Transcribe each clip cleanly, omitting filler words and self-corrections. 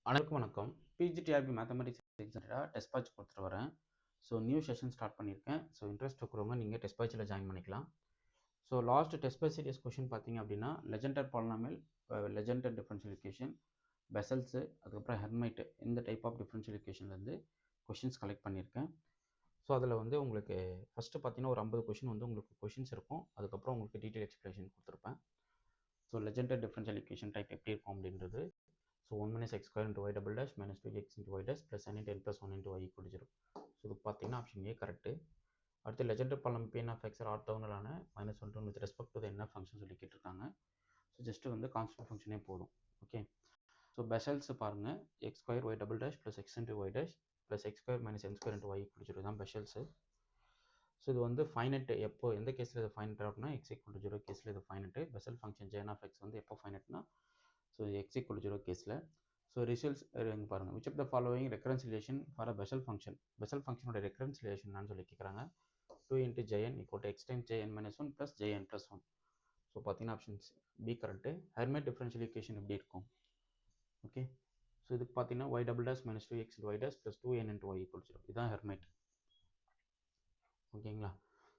அனைவருக்கும் வணக்கம். PGTRB mathematics exam test batch கொடுத்துட்டு வரேன். ஸோ நியூ செஷன் ஸ்டார்ட் பண்ணியிருக்கேன். ஸோ இன்ட்ரெஸ்ட் இருக்கிறவங்க நீங்கள் டெஸ்ட் பேட்சில் ஜாயின் பண்ணிக்கலாம். So last test batch series question பார்த்தீங்க அப்படின்னா Legendre polynomial, Legendre differential equation, Bessel's, அதுக்கப்புறம் ஹெர்மைட், இந்த டைப் ஆஃப் டிஃபரன்ஷியல் ஈக்குவேஷன்லேருந்து கொஷின்ஸ் கலெக்ட் பண்ணியிருக்கேன். ஸோ அதில் வந்து உங்களுக்கு ஃபஸ்ட்டு பார்த்தீங்கன்னா ஒரு 50 கொஷின் வந்து உங்களுக்கு கொஷின்ஸ் இருக்கும். அதுக்கப்புறம் உங்களுக்கு டீட்டெயில் எக்ஸ்பிளேஷன் கொடுத்துருப்பேன். So Legendre differential equation type எப்படி இருக்கும் அப்படின்றது. So 1 minus x square into y double dash minus 2x into y dash plus n into n plus 1 into y equal to 0. So இது பார்த்தீங்கன்னா option A correct. அடுத்து Legendre பாலம் PN of x ஆர்த்தோகனலான -1 with respect to the என்ன function சொல்லி கேட்டிருக்காங்க. So just வந்து constant ஃபங்க்ஷனே போதும். ஓகே, ஸோ பெசல்ஸ் பாருங்கள், x square y double dash plus x into y dash plus x square minus n square into y equal to 0 தான் பெசல்ஸு. So இது வந்து ஃபைனட் எப்போ எந்த கேஸில் இது ஃபைனட் அப்படின்னா எக்ஸ் ஈக்குவல் டு 0 கேஸில் இது finite. Bessel function Jn of x வந்து எப்போ ஃபைனட்னா ஸோ எக்ஸ் ஈக்குவல் டு 0 கேஸில். ஸோ ரிசல்ட்ஸ் இங்கே பாருங்கள், which of the following recurrence relation for a Bessel function. Bessel ஃபங்க்ஷனோட ரெக்கரன்சிலேஷன் சொல்லி கேட்குறாங்க. 2 into jn equal to x times jn minus 1 plus jn plus 1. So பார்த்தீங்கன்னா options B correct. Hermite differential equation எப்படி இருக்கும்? Okay, so இதுக்கு பார்த்தீங்கன்னா y double dash minus 2x into y dash plus 2n into y equal to 0. இதுதான் Hermite. ஓகேங்களா?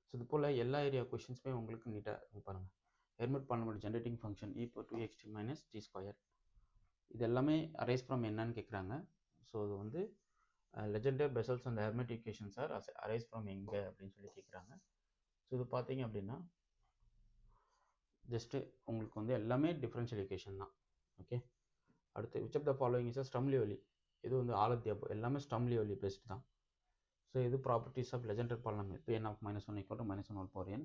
So இது போல் எல்லா area கொஷின்ஸுமே உங்களுக்கு நீட்டாக பாருங்கள். Hermite polynomial generating function e power 2xt minus t square. இது எல்லாமே அரைஸ் ஃப்ரம் என்னன்னு கேட்குறாங்க. ஸோ இது வந்து Legendre Bessel's and Hermite equations are arise from எங்கே அப்படின்னு சொல்லி கேட்குறாங்க. ஸோ இது பார்த்தீங்க அப்படின்னா ஜஸ்ட்டு உங்களுக்கு வந்து எல்லாமே டிஃபரன்ஷியல் ஈக்குவேஷன் தான். ஓகே, அடுத்து which of the following is Sturm Liouville. இது வந்து ஆல் ஆஃப் தி அபவ் எல்லாமே ஸ்டம் லியோலி பெஸ்ட் தான். ஸோ இது properties of Legendre polynomial pn of -1 equal to -1 whole power n.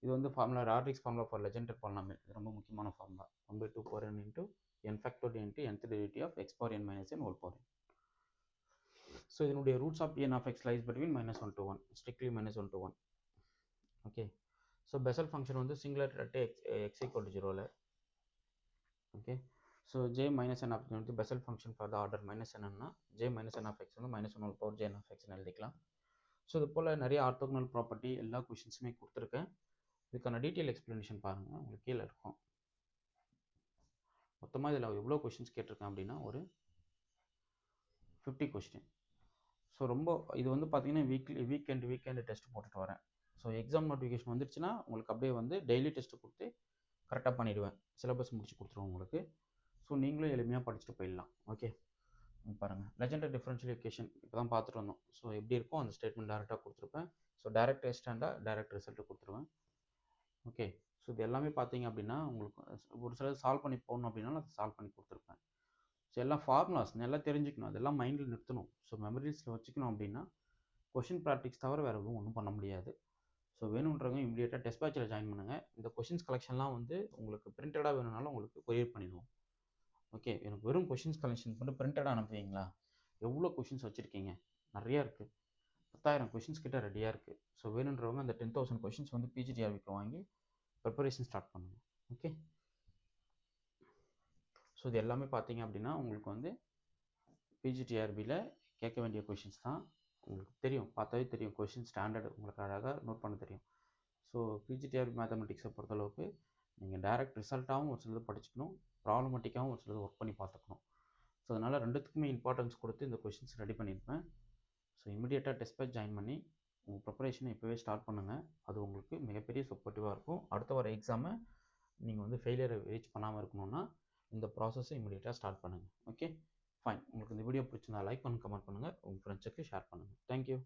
இது வந்து formula Rodrigues formula for Legendre polynomial. இது ரொம்ப முக்கியமான formula. 1/2 power n into n factorial into nth derivative of x power n minus n whole power n. So இதனுடைய roots of pn of x lies between -1 to 1, strictly -1 to 1. Okay, so Bessel function வந்து singular at x equal to 0ல. Okay, so j minus n of வந்து Bessel function for the order -n j minus n of x வந்து -1 whole power jn of x எழுதிக்கலாம். So இது போல் நிறைய orthogonal property எல்லா கொஷின்ஸுமே கொடுத்துருக்கேன். இதுக்கான டீட்டெயில் எக்ஸ்ப்ளனேஷன் பாருங்கள், உங்களுக்கு கீழே இருக்கும். மொத்தமாக இதில் எவ்வளோ கொஷின்ஸ் கேட்டிருக்கேன் அப்படின்னா ஒரு 50 கொஸ்டின். ஸோ ரொம்ப இது வந்து பார்த்தீங்கன்னா வீக்கெண்டு டெஸ்ட் போட்டுட்டு வரேன். ஸோ எக்ஸாம் நோட்டிஃபிகேஷன் வந்துருச்சுன்னா உங்களுக்கு அப்படியே வந்து டெய்லி டெஸ்ட்டு கொடுத்து கரெக்டாக பண்ணிவிடுவேன். சிலபஸ் முடிச்சு கொடுத்துருவோம் உங்களுக்கு. ஸோ நீங்களும் எளிமையாக படிச்சுட்டு போயிடலாம். ஓகே, பாருங்கள், லெஜெண்டர் டிஃபரன்ஷியல் ஈக்குவேஷன் இப்போ தான் பார்த்துட்டு வந்தோம். ஸோ எப்படி இருக்கும் அந்த ஸ்டேட்மெண்ட் டேரெக்டாக கொடுத்துருப்பேன். ஸோ டேரெக்ட் டெஸ்ட்டாண்டா டேரெக்ட் ரிசல்ட்டு கொடுத்துருவேன். ஓகே, ஸோ இது எல்லாமே பார்த்தீங்க அப்படின்னா உங்களுக்கு ஒரு சிலர் சால்வ் பண்ணி போடணும் அப்படின்னாலும் அதை சால்வ் பண்ணி கொடுத்துருப்பேன். ஸோ எல்லாம் ஃபார்முலாஸ் நல்லா தெரிஞ்சுக்கணும், அதெல்லாம் மைண்டில் நிறுத்தணும். ஸோ மெமரிஸில் வச்சுக்கணும் அப்படின்னா கொஷின் ப்ராக்டிக்ஸ் தவிர வேறு எதுவும் ஒன்றும் பண்ண முடியாது. ஸோ வேணுன்றவங்க இமீடியட்டாக டெஸ்ட் பேட்சில் ஜாயின் பண்ணுங்கள். இந்த கொஷின்ஸ் கலெக்ஷன்லாம் வந்து உங்களுக்கு பிரிண்டடாக வேணும்னாலும் உங்களுக்கு கொரியர் பண்ணிடுவோம். ஓகே, எனக்கு வெறும் கொஷின்ஸ் கலெக்ஷன் மட்டும் பிரிண்டடாக அனுப்புவீங்களா? எவ்வளோ கொஷின்ஸ் வச்சுருக்கீங்க? நிறையா இருக்குது, 10,000 கொஷின்ஸ் கிட்ட ரெடியாக இருக்குது. ஸோ வேணுன்றவங்க அந்த 10,000 கொஷின்ஸ் வந்து பிஜிடிஆர்பிக்கு வாங்கி ப்ரிப்பரேஷன் ஸ்டார்ட் பண்ணுங்கள். ஓகே, ஸோ இது எல்லாமே பார்த்தீங்க அப்படின்னா உங்களுக்கு வந்து பிஜிடிஆர்பியில் கேட்க வேண்டிய கொஷின்ஸ் தான். உங்களுக்கு தெரியும், பார்த்தாவே தெரியும், கொஷின் ஸ்டாண்டர்டு உங்களுக்கு அழகாக நோட் பண்ண தெரியும். ஸோ பிஜிடிஆர்பி மேத்தமெட்டிக்ஸை பொறுத்தளவுக்கு நீங்கள் டைரக்ட் ரிசல்ட்டாகவும் ஒரு சிலது படிச்சுக்கணும், ப்ராப்ளமேட்டிக்காகவும் ஒரு சிலது ஒர்க் பண்ணி பார்த்துக்கணும். ஸோ அதனால் ரெண்டுத்துக்குமே இம்பார்ட்டன்ஸ் கொடுத்து இந்த கொஷின்ஸ் ரெடி பண்ணியிருப்பேன். ஸோ இமீடியட்டாக டெஸ்ட் பேட்ச் ஜாயின் பண்ணி உங்கள் ப்ரிப்பரேஷனை இப்போவே ஸ்டார்ட் பண்ணுங்கள். அது உங்களுக்கு மிகப்பெரிய சப்போர்ட்டிவாக இருக்கும். அடுத்த வர எக்ஸாமை நீங்கள் வந்து ஃபெயிலியரை ரீச் பண்ணாமல் இருக்கணும்னா இந்த ப்ராசஸை இமீடியட்டாக ஸ்டார்ட் பண்ணுங்கள். Okay, fine. உங்களுக்கு இந்த வீடியோ பிடிச்சிருந்தா லைக் பண்ணுங்கள், கமெண்ட் பண்ணுங்கள், உங்கள் ஃப்ரெண்ட்ஸுக்கு ஷேர் பண்ணுங்கள். தேங்க்யூ.